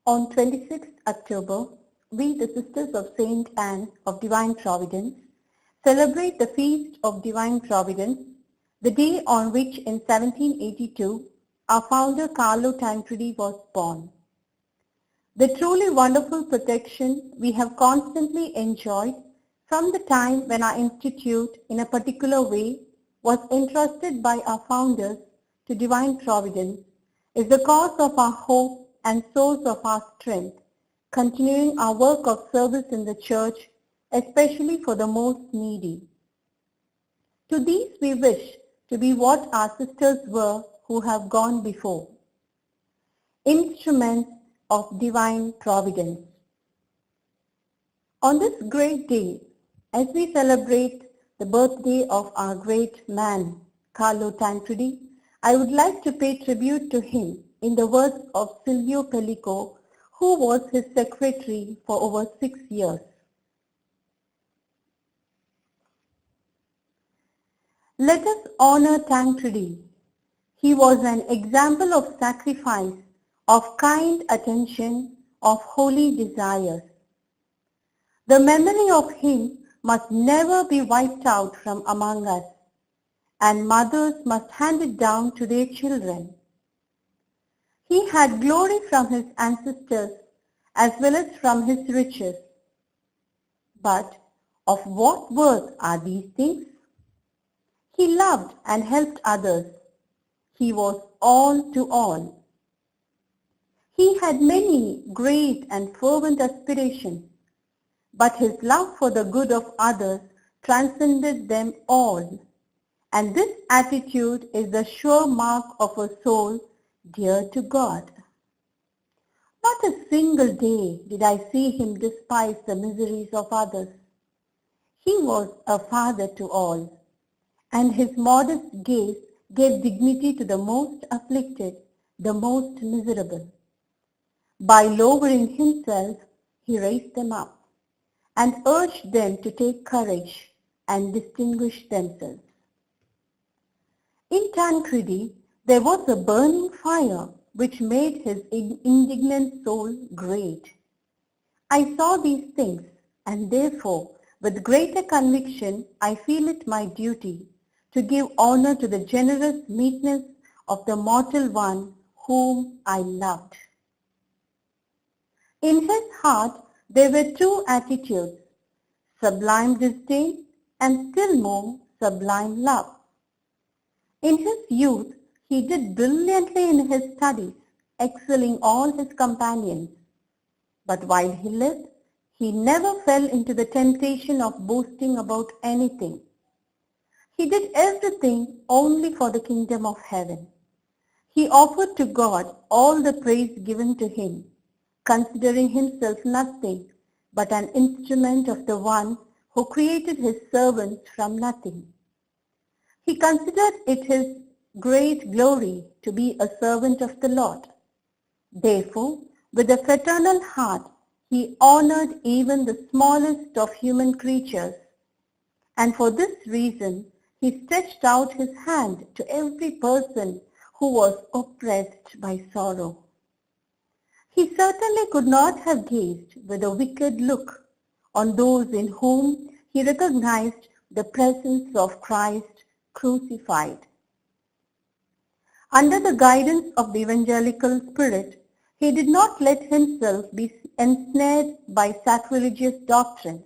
On 26th October, we, the Sisters of Saint Anne of Divine Providence, celebrate the Feast of Divine Providence, the day on which in 1782 our founder Carlo Tancredi was born. The truly wonderful protection we have constantly enjoyed from the time when our institute in a particular way was entrusted by our founders to Divine Providence is the cause of our hope and source of our strength, continuing our work of service in the Church, especially for the most needy. To these we wish to be what our sisters were who have gone before, instruments of Divine Providence. On this great day, as we celebrate the birthday of our great man, Carlo Tancredi, I would like to pay tribute to him in the words of Silvio Pellico, who was his secretary for over 6 years. Let us honor Tancredi. He was an example of sacrifice, of kind attention, of holy desires. The memory of him must never be wiped out from among us, and mothers must hand it down to their children. He had glory from his ancestors as well as from his riches. But of what worth are these things? He loved and helped others. He was all to all. He had many great and fervent aspirations, but his love for the good of others transcended them all. And this attitude is the sure mark of a soul dear to God. Not a single day did I see him despise the miseries of others. He was a father to all, and his modest gaze gave dignity to the most afflicted, the most miserable. By lowering himself, he raised them up and urged them to take courage and distinguish themselves. In Tancredi, there was a burning fire which made his indignant soul great. I saw these things, and therefore, with greater conviction, I feel it my duty to give honor to the generous meekness of the mortal one whom I loved. In his heart, there were two attitudes, sublime disdain and still more sublime love. In his youth, he did brilliantly in his studies, excelling all his companions. But while he lived, he never fell into the temptation of boasting about anything. He did everything only for the kingdom of heaven. He offered to God all the praise given to him, considering himself nothing but an instrument of the one who created his servants from nothing. He considered it his great glory to be a servant of the Lord. Therefore, with a fraternal heart, he honored even the smallest of human creatures, and for this reason, he stretched out his hand to every person who was oppressed by sorrow. He certainly could not have gazed with a wicked look on those in whom he recognized the presence of Christ crucified. Under the guidance of the evangelical spirit, he did not let himself be ensnared by sacrilegious doctrine.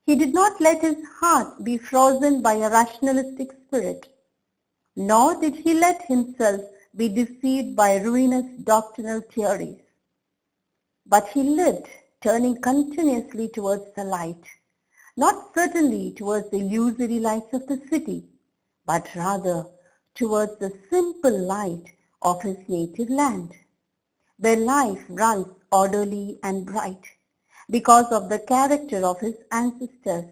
He did not let his heart be frozen by a rationalistic spirit, nor did he let himself be deceived by ruinous doctrinal theories. But he lived, turning continuously towards the light, not certainly towards the illusory lights of the city, but rather towards the simple light of his native land, where life runs orderly and bright because of the character of his ancestors,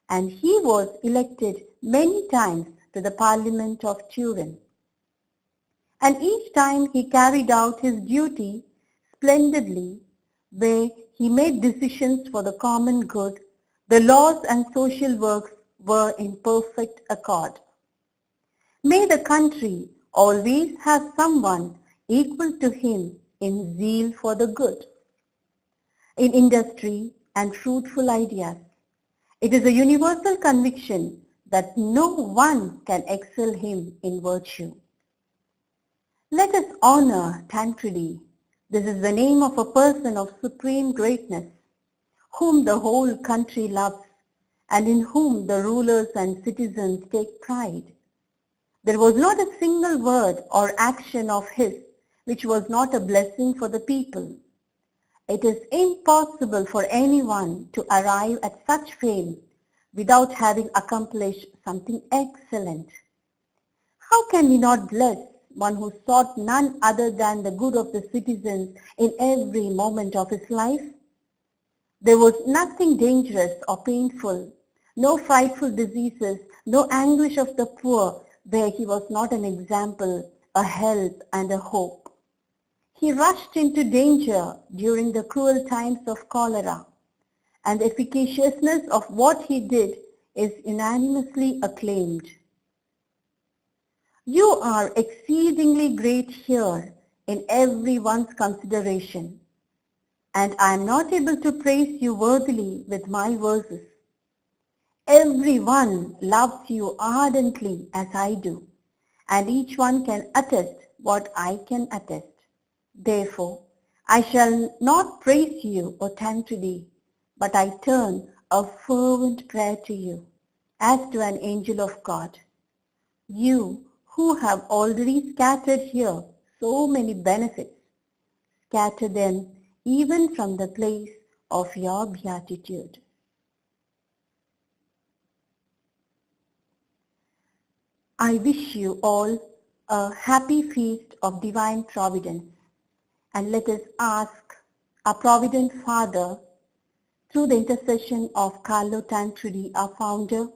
and he was elected many times to the Parliament of Turin. And each time he carried out his duty splendidly, where he made decisions for the common good, the laws and social works were in perfect accord. May the country always have someone equal to him in zeal for the good, in industry and fruitful ideas. It is a universal conviction that no one can excel him in virtue. Let us honor Tancredi. This is the name of a person of supreme greatness, whom the whole country loves and in whom the rulers and citizens take pride. There was not a single word or action of his which was not a blessing for the people. It is impossible for anyone to arrive at such fame without having accomplished something excellent. How can we not bless one who sought none other than the good of the citizens in every moment of his life? There was nothing dangerous or painful, no frightful diseases, no anguish of the poor where he was not an example, a help and a hope. He rushed into danger during the cruel times of cholera, and the efficaciousness of what he did is unanimously acclaimed. You are exceedingly great here in everyone's consideration, and I am not able to praise you worthily with my verses. Everyone loves you ardently as I do, and each one can attest what I can attest. Therefore, I shall not praise you, O Tancredi, but I turn a fervent prayer to you, as to an angel of God. You who have already scattered here so many benefits, scatter them even from the place of your beatitude. I wish you all a happy feast of divine providence, and let us ask our Provident Father, through the intercession of Carlo Tancredi, our founder,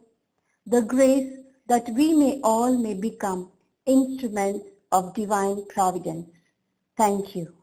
the grace that we may become instruments of divine providence. Thank you.